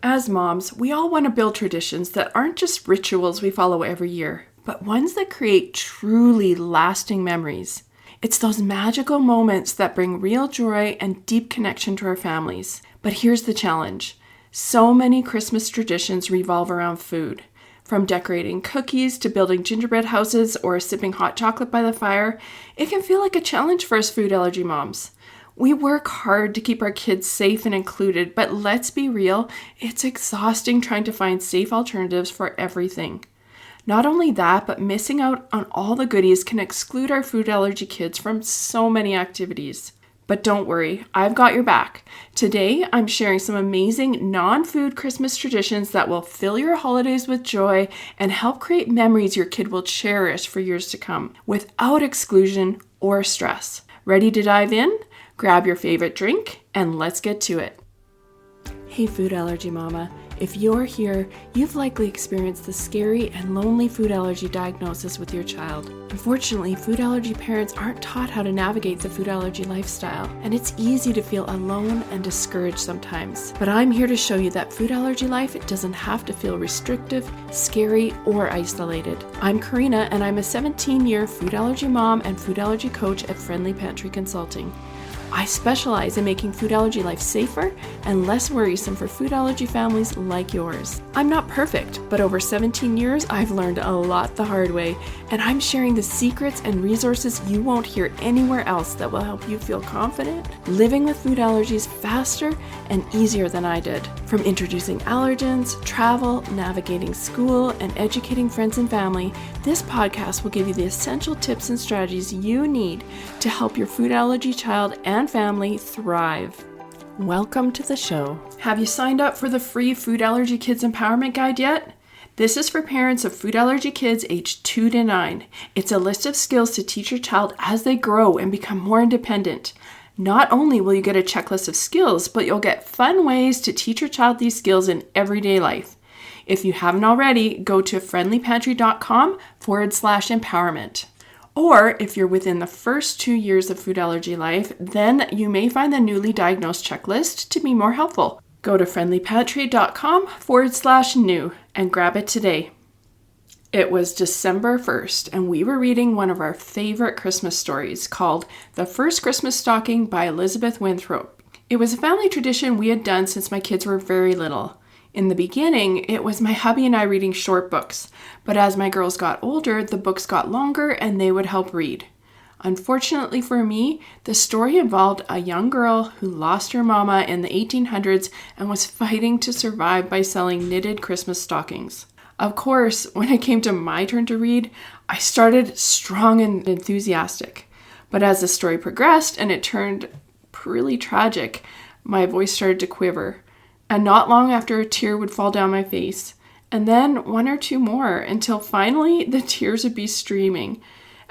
As moms, we all want to build traditions that aren't just rituals we follow every year, but ones that create truly lasting memories. It's those magical moments that bring real joy and deep connection to our families. But here's the challenge. So many Christmas traditions revolve around food. From decorating cookies to building gingerbread houses or sipping hot chocolate by the fire, it can feel like a challenge for us food allergy moms. We work hard to keep our kids safe and included, but let's be real, it's exhausting trying to find safe alternatives for everything. Not only that, but missing out on all the goodies can exclude our food allergy kids from so many activities. But don't worry, I've got your back. Today, I'm sharing some amazing non-food Christmas traditions that will fill your holidays with joy and help create memories your kid will cherish for years to come, without exclusion or stress. Ready to dive in? Grab your favorite drink and let's get to it. Hey food allergy mama, if you're here, you've likely experienced the scary and lonely food allergy diagnosis with your child. Unfortunately, food allergy parents aren't taught how to navigate the food allergy lifestyle, and it's easy to feel alone and discouraged sometimes. But I'm here to show you that food allergy life, it doesn't have to feel restrictive, scary, or isolated. I'm Karina, and I'm a 17-year food allergy mom and food allergy coach at Friendly Pantry Consulting. I specialize in making food allergy life safer and less worrisome for food allergy families like yours. I'm not perfect, but over 17 years, I've learned a lot the hard way, and I'm sharing the secrets and resources you won't hear anywhere else that will help you feel confident living with food allergies faster and easier than I did. From introducing allergens, travel, navigating school, and educating friends and family, this podcast will give you the essential tips and strategies you need to help your food allergy child and family thrive. Welcome to the show. Have you signed up for the free Food Allergy Kids Empowerment Guide yet? This is for parents of food allergy kids aged 2 to 9. It's a list of skills to teach your child as they grow and become more independent. Not only will you get a checklist of skills, but you'll get fun ways to teach your child these skills in everyday life. If you haven't already, go to friendlypantry.com/empowerment. Or if you're within the first 2 years of food allergy life, then you may find the newly diagnosed checklist to be more helpful. Go to friendlypantry.com/new and grab it today. It was December 1st, and we were reading one of our favorite Christmas stories called The First Christmas Stocking by Elizabeth Winthrop. It was a family tradition we had done since my kids were very little. In the beginning, it was my hubby and I reading short books, but as my girls got older, the books got longer and they would help read. Unfortunately for me, the story involved a young girl who lost her mama in the 1800s and was fighting to survive by selling knitted Christmas stockings. Of course, when it came to my turn to read, I started strong and enthusiastic. But as the story progressed and it turned really tragic, my voice started to quiver. And not long after, a tear would fall down my face, and then one or two more, until finally the tears would be streaming.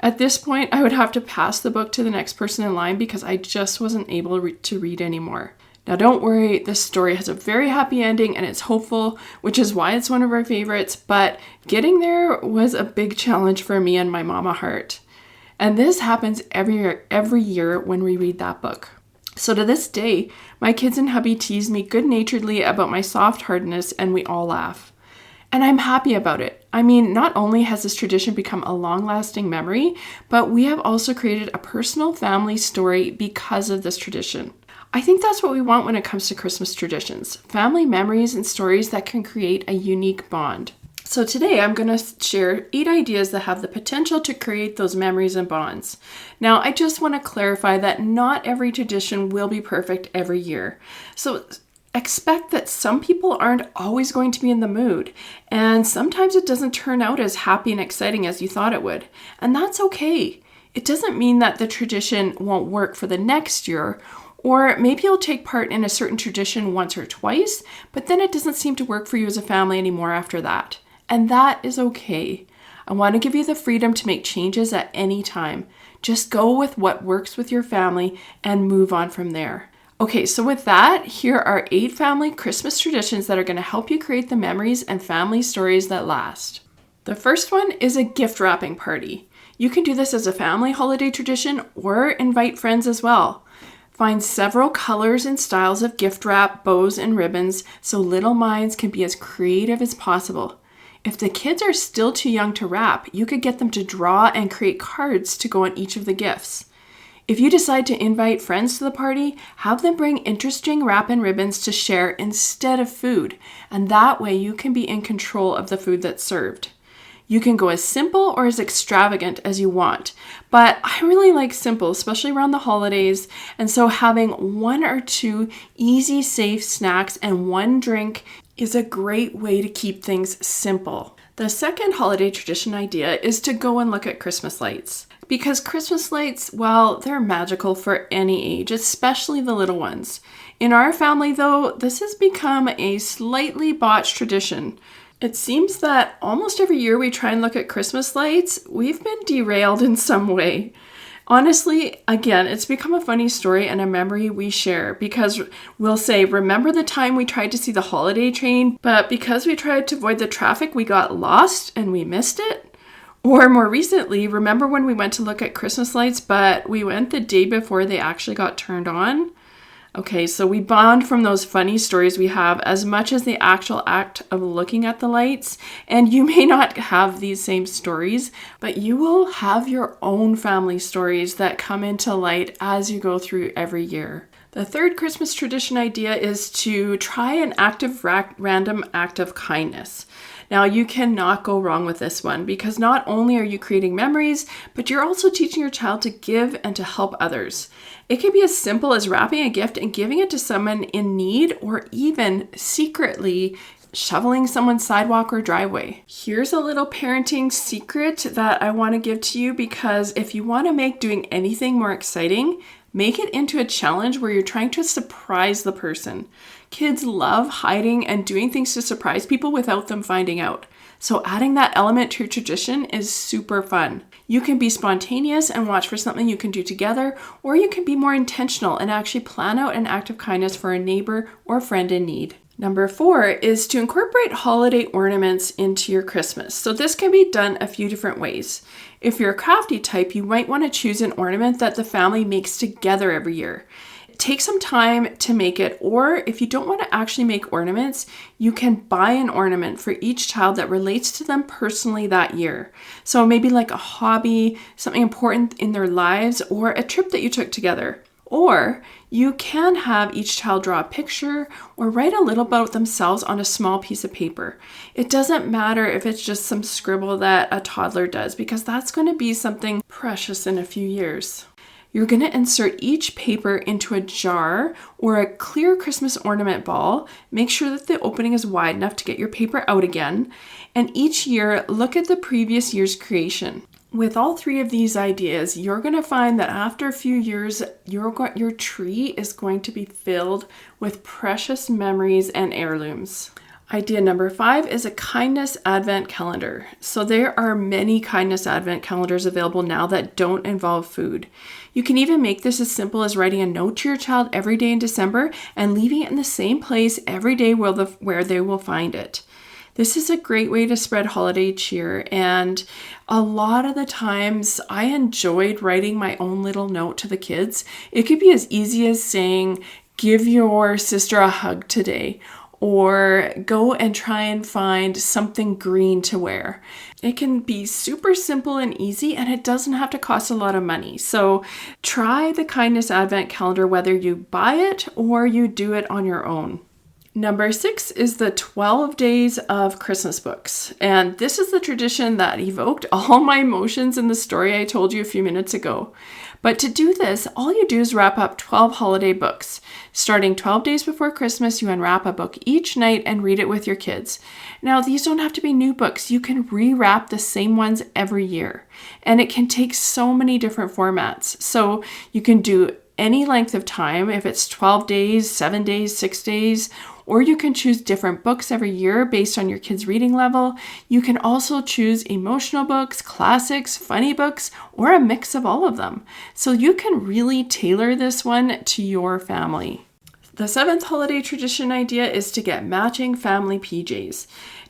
At this point, I would have to pass the book to the next person in line because I just wasn't able to read anymore. Now don't worry, this story has a very happy ending and it's hopeful, which is why it's one of our favorites, but getting there was a big challenge for me and my mama heart. And this happens every year when we read that book. So to this day, my kids and hubby tease me good-naturedly about my soft hardness, and we all laugh. And I'm happy about it. I mean, not only has this tradition become a long-lasting memory, but we have also created a personal family story because of this tradition. I think that's what we want when it comes to Christmas traditions, family memories and stories that can create a unique bond. So today I'm going to share 8 ideas that have the potential to create those memories and bonds. Now, I just want to clarify that not every tradition will be perfect every year. So expect that some people aren't always going to be in the mood, and sometimes it doesn't turn out as happy and exciting as you thought it would. And that's okay. It doesn't mean that the tradition won't work for the next year, or maybe you'll take part in a certain tradition once or twice, but then it doesn't seem to work for you as a family anymore after that. And that is okay. I want to give you the freedom to make changes at any time. Just go with what works with your family and move on from there. Okay, so with that, here are 8 family Christmas traditions that are going to help you create the memories and family stories that last. The first one is a gift wrapping party. You can do this as a family holiday tradition or invite friends as well. Find several colors and styles of gift wrap, bows, and ribbons so little minds can be as creative as possible. If the kids are still too young to wrap, you could get them to draw and create cards to go on each of the gifts. If you decide to invite friends to the party, have them bring interesting wrap and ribbons to share instead of food, and that way you can be in control of the food that's served. You can go as simple or as extravagant as you want, but I really like simple, especially around the holidays, and so having 1 or 2 easy, safe snacks and 1 drink is a great way to keep things simple. The second holiday tradition idea is to go and look at Christmas lights. Because Christmas lights, well, they're magical for any age, especially the little ones. In our family, though, this has become a slightly botched tradition. It seems that almost every year we try and look at Christmas lights, we've been derailed in some way. Honestly, again, it's become a funny story and a memory we share because we'll say, remember the time we tried to see the holiday train, but because we tried to avoid the traffic, we got lost and we missed it? Or more recently, remember when we went to look at Christmas lights, but we went the day before they actually got turned on? Okay, so we bond from those funny stories we have as much as the actual act of looking at the lights. And you may not have these same stories, but you will have your own family stories that come into light as you go through every year. The third Christmas tradition idea is to try an random act of kindness. Now, you cannot go wrong with this one because not only are you creating memories, but you're also teaching your child to give and to help others. It can be as simple as wrapping a gift and giving it to someone in need, or even secretly shoveling someone's sidewalk or driveway. Here's a little parenting secret that I want to give to you, because if you want to make doing anything more exciting, make it into a challenge where you're trying to surprise the person. Kids love hiding and doing things to surprise people without them finding out. So adding that element to your tradition is super fun. You can be spontaneous and watch for something you can do together, or you can be more intentional and actually plan out an act of kindness for a neighbor or friend in need. Number 4 is to incorporate holiday ornaments into your Christmas. So this can be done a few different ways. If you're a crafty type, you might want to choose an ornament that the family makes together every year. Take some time to make it, or if you don't want to actually make ornaments, you can buy an ornament for each child that relates to them personally that year. So maybe like a hobby, something important in their lives, or a trip that you took together. Or you can have each child draw a picture or write a little about themselves on a small piece of paper. It doesn't matter if it's just some scribble that a toddler does, because that's going to be something precious in a few years. You're going to insert each paper into a jar or a clear Christmas ornament ball. Make sure that the opening is wide enough to get your paper out again. And each year, look at the previous year's creation. With all 3 of these ideas, you're going to find that after a few years, your tree is going to be filled with precious memories and heirlooms. Idea number 5 is a kindness advent calendar. So there are many kindness advent calendars available now that don't involve food. You can even make this as simple as writing a note to your child every day in December and leaving it in the same place every day where they will find it. This is a great way to spread holiday cheer, and a lot of the times I enjoyed writing my own little note to the kids. It could be as easy as saying, "Give your sister a hug today," or "Go and try and find something green to wear." It can be super simple and easy, and it doesn't have to cost a lot of money. So try the Kindness Advent Calendar, whether you buy it or you do it on your own. Number 6 is the 12 Days of Christmas books. And this is the tradition that evoked all my emotions in the story I told you a few minutes ago. But to do this, all you do is wrap up 12 holiday books. Starting 12 days before Christmas, you unwrap a book each night and read it with your kids. Now, these don't have to be new books. You can rewrap the same ones every year. And it can take so many different formats. So you can do any length of time, if it's 12 days, 7 days, 6 days, or you can choose different books every year based on your kids' reading level. You can also choose emotional books, classics, funny books, or a mix of all of them. So you can really tailor this one to your family. The 7th holiday tradition idea is to get matching family PJs.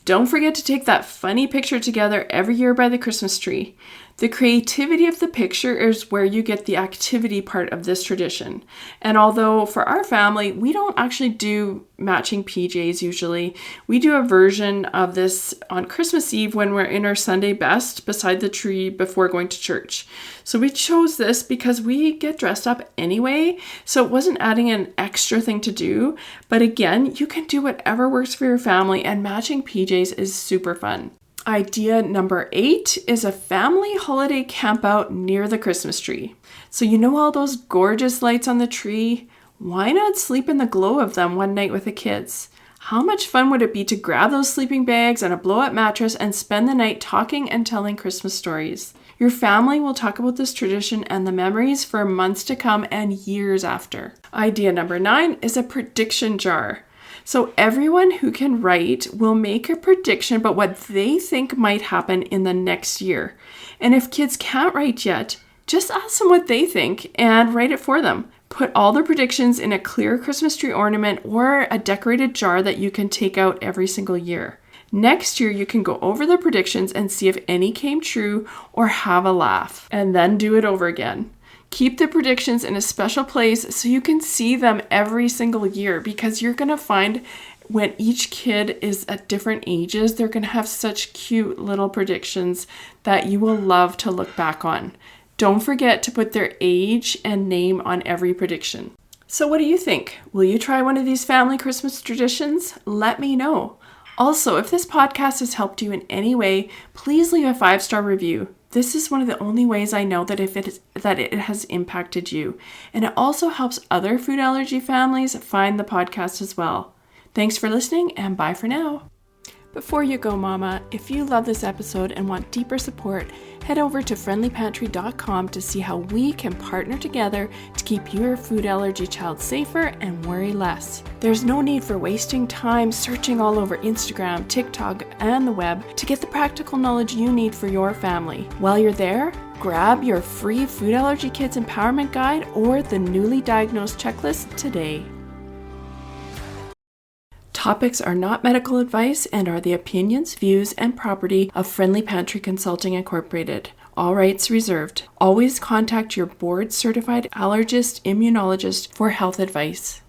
Don't forget to take that funny picture together every year by the Christmas tree. The creativity of the picture is where you get the activity part of this tradition. And although for our family, we don't actually do matching PJs usually, we do a version of this on Christmas Eve when we're in our Sunday best beside the tree before going to church. So we chose this because we get dressed up anyway, so it wasn't adding an extra thing to do. But again, you can do whatever works for your family, and matching PJs is super fun. Idea number 8 is a family holiday campout near the Christmas tree. So you know all those gorgeous lights on the tree? Why not sleep in the glow of them one night with the kids? How much fun would it be to grab those sleeping bags and a blow-up mattress and spend the night talking and telling Christmas stories? Your family will talk about this tradition and the memories for months to come and years after. Idea number 9 is a prediction jar. So everyone who can write will make a prediction about what they think might happen in the next year. And if kids can't write yet, just ask them what they think and write it for them. Put all the predictions in a clear Christmas tree ornament or a decorated jar that you can take out every single year. Next year, you can go over the predictions and see if any came true or have a laugh, and then do it over again. Keep the predictions in a special place so you can see them every single year, because you're going to find when each kid is at different ages, they're going to have such cute little predictions that you will love to look back on. Don't forget to put their age and name on every prediction. So what do you think? Will you try one of these family Christmas traditions? Let me know. Also, if this podcast has helped you in any way, please leave a 5-star review. This is one of the only ways I know that it has impacted you. And it also helps other food allergy families find the podcast as well. Thanks for listening, and bye for now. Before you go, Mama, if you love this episode and want deeper support, head over to friendlypantry.com to see how we can partner together to keep your food allergy child safer and worry less. There's no need for wasting time searching all over Instagram, TikTok, and the web to get the practical knowledge you need for your family. While you're there, grab your free Food Allergy Kids Empowerment Guide or the newly diagnosed checklist today. Topics are not medical advice and are the opinions, views, and property of Friendly Pantry Consulting Incorporated. All rights reserved. Always contact your board-certified allergist, immunologist for health advice.